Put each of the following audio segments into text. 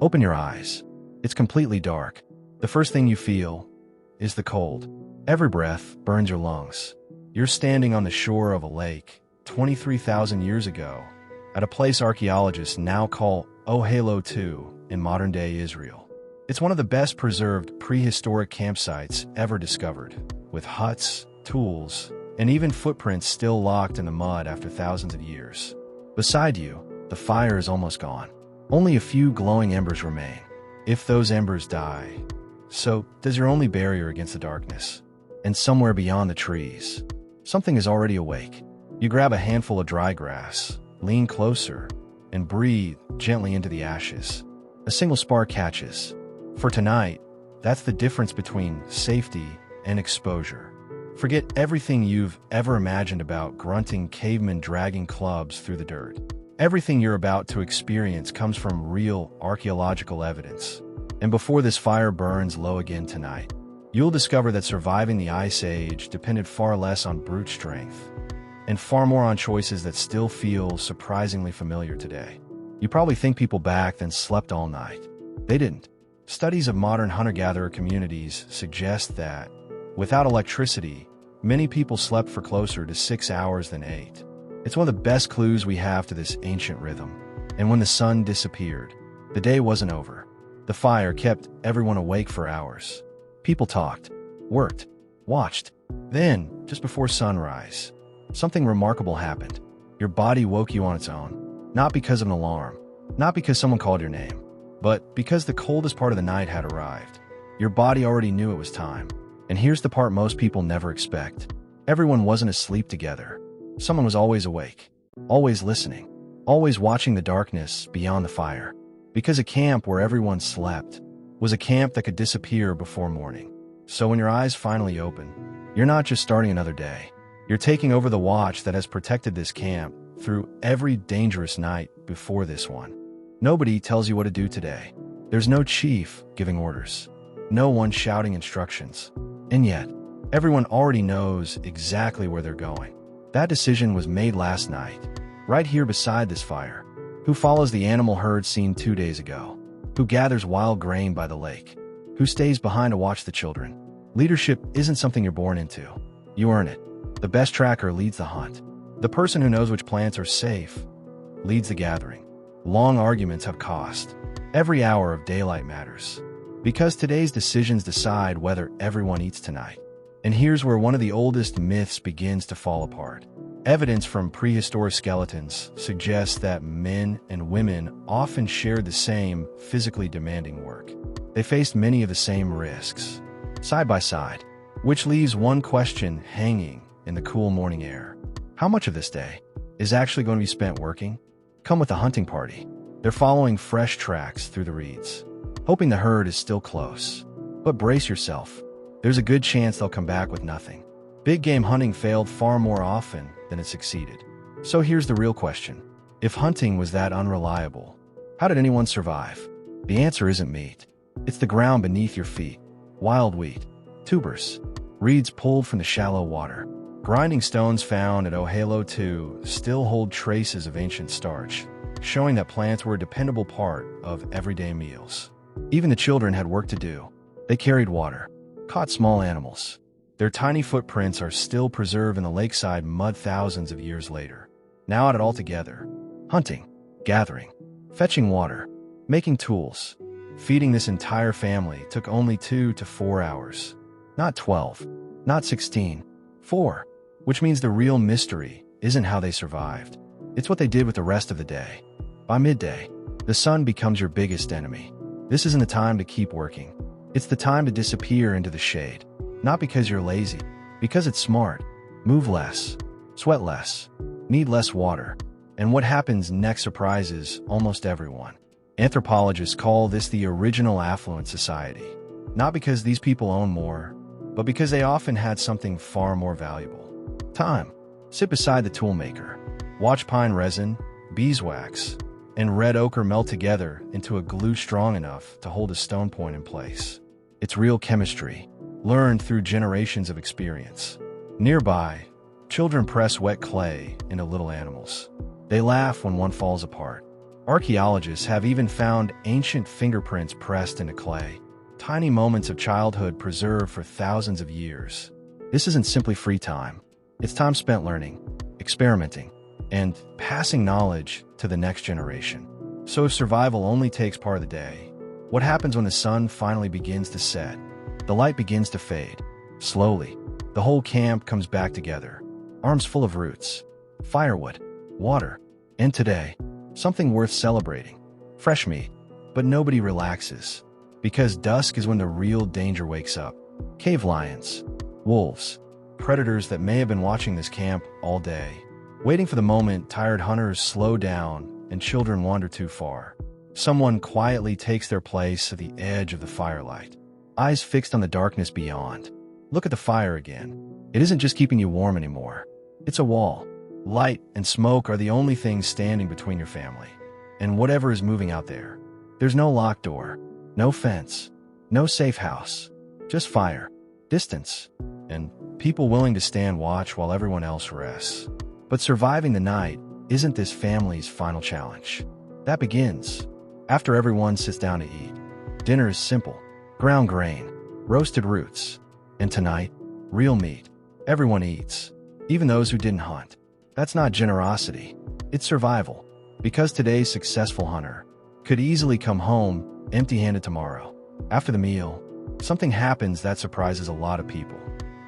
Open your eyes. It's completely dark. The first thing you feel is the cold. Every breath burns your lungs. You're standing on the shore of a lake 23,000 years ago at a place archaeologists now call Ohalo II in modern-day Israel. It's one of the best preserved prehistoric campsites ever discovered, with huts, tools, and even footprints still locked in the mud after thousands of years. Beside you, the fire is almost gone. Only a few glowing embers remain. If those embers die, so does your only barrier against the darkness. And somewhere beyond the trees, something is already awake. You grab a handful of dry grass, lean closer, and breathe gently into the ashes. A single spark catches. For tonight, that's the difference between safety and exposure. Forget everything you've ever imagined about grunting cavemen dragging clubs through the dirt. Everything you're about to experience comes from real archaeological evidence. And before this fire burns low again tonight, you'll discover that surviving the Ice Age depended far less on brute strength and far more on choices that still feel surprisingly familiar today. You probably think people back then slept all night. They didn't. Studies of modern hunter-gatherer communities suggest that, without electricity, many people slept for closer to 6 hours than 8. It's one of the best clues we have to this ancient rhythm. And when the sun disappeared, the day wasn't over. The fire kept everyone awake for hours. People talked, worked, watched. Then, just before sunrise, something remarkable happened. Your body woke you on its own, not because of an alarm, not because someone called your name, but because the coldest part of the night had arrived. Your body already knew it was time. And here's the part most people never expect. Everyone wasn't asleep together. Someone was always awake, always listening, always watching the darkness beyond the fire. Because a camp where everyone slept was a camp that could disappear before morning. So when your eyes finally open, you're not just starting another day. You're taking over the watch that has protected this camp through every dangerous night before this one. Nobody tells you what to do today. There's no chief giving orders, no one shouting instructions. And yet, everyone already knows exactly where they're going. That decision was made last night, right here beside this fire. Who follows the animal herd seen 2 days ago? Who gathers wild grain by the lake? Who stays behind to watch the children? Leadership isn't something you're born into. You earn it. The best tracker leads the hunt. The person who knows which plants are safe leads the gathering. Long arguments have cost. Every hour of daylight matters. Because today's decisions decide whether everyone eats tonight. And here's where one of the oldest myths begins to fall apart. Evidence from prehistoric skeletons suggests that men and women often shared the same physically demanding work. They faced many of the same risks, side by side, which leaves one question hanging in the cool morning air. How much of this day is actually going to be spent working? Come with a hunting party. They're following fresh tracks through the reeds, hoping the herd is still close. But brace yourself. There's a good chance they'll come back with nothing. Big game hunting failed far more often than it succeeded. So here's the real question. If hunting was that unreliable, how did anyone survive? The answer isn't meat. It's the ground beneath your feet. Wild wheat, tubers, reeds pulled from the shallow water. Grinding stones found at Ohalo II still hold traces of ancient starch, showing that plants were a dependable part of everyday meals. Even the children had work to do. They carried water, caught small animals. Their tiny footprints are still preserved in the lakeside mud thousands of years later. Now add it all together. Hunting, gathering, fetching water, making tools. Feeding this entire family took only 2 to 4 hours. Not 12, not 16, 4. Which means the real mystery isn't how they survived. It's what they did with the rest of the day. By midday, the sun becomes your biggest enemy. This isn't the time to keep working. It's the time to disappear into the shade. Not because you're lazy, because it's smart. Move less, sweat less, need less water. And what happens next surprises almost everyone. Anthropologists call this the original affluent society. Not because these people own more, but because they often had something far more valuable. Time. Sit beside the toolmaker. Watch pine resin, beeswax, and red ochre melt together into a glue strong enough to hold a stone point in place. It's real chemistry, learned through generations of experience. Nearby, children press wet clay into little animals. They laugh when one falls apart. Archaeologists have even found ancient fingerprints pressed into clay, tiny moments of childhood preserved for thousands of years. This isn't simply free time. It's time spent learning, experimenting, and passing knowledge to the next generation. So if survival only takes part of the day, what happens when the sun finally begins to set? The light begins to fade. Slowly, the whole camp comes back together, arms full of roots, firewood, water, and today, something worth celebrating. Fresh meat. But nobody relaxes, because dusk is when the real danger wakes up. Cave lions, wolves, predators that may have been watching this camp all day, waiting for the moment tired hunters slow down and children wander too far. Someone quietly takes their place at the edge of the firelight, eyes fixed on the darkness beyond. Look at the fire again. It isn't just keeping you warm anymore. It's a wall. Light and smoke are the only things standing between your family and whatever is moving out there. There's no locked door, no fence, no safe house, just fire, distance, and people willing to stand watch while everyone else rests. But surviving the night isn't this family's final challenge. That begins after everyone sits down to eat. Dinner is simple: ground grain, roasted roots, and tonight, real meat. Everyone eats, even those who didn't hunt. That's not generosity, it's survival. Because today's successful hunter could easily come home empty-handed tomorrow. After the meal, something happens that surprises a lot of people.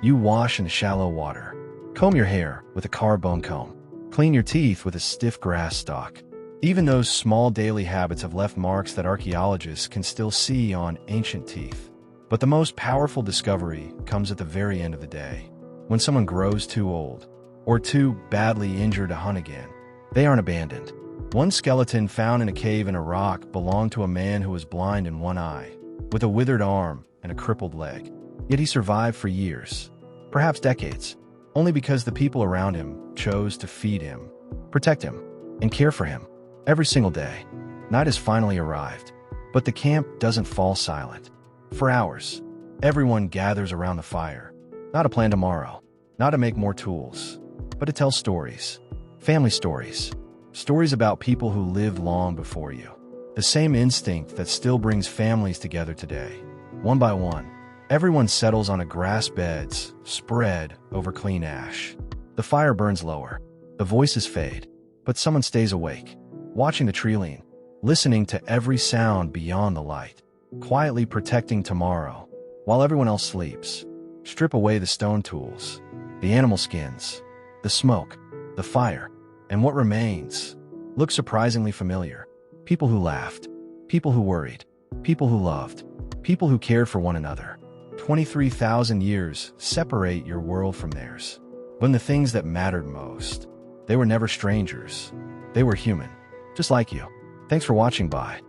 You wash in shallow water, comb your hair with a carbone comb, clean your teeth with a stiff grass stalk. Even those small daily habits have left marks that archaeologists can still see on ancient teeth. But the most powerful discovery comes at the very end of the day, when someone grows too old or too badly injured to hunt again. They aren't abandoned. One skeleton found in a cave in Iraq belonged to a man who was blind in one eye, with a withered arm and a crippled leg. Yet he survived for years, perhaps decades, only because the people around him chose to feed him, protect him, and care for him every single day. Night has finally arrived, but the camp doesn't fall silent. For hours, everyone gathers around the fire, not to plan tomorrow, not to make more tools, but to tell stories, family stories, stories about people who lived long before you. The same instinct that still brings families together today. One by one, everyone settles on a grass beds spread over clean ash. The fire burns lower, the voices fade, but someone stays awake, watching the tree lean, listening to every sound beyond the light, quietly protecting tomorrow, while everyone else sleeps. Strip away the stone tools, the animal skins, the smoke, the fire, and what remains looks surprisingly familiar. People who laughed, people who worried, people who loved, people who cared for one another. 23,000 years separate your world from theirs. When the things that mattered most, they were never strangers. They were human, just like you. Thanks for watching. Bye.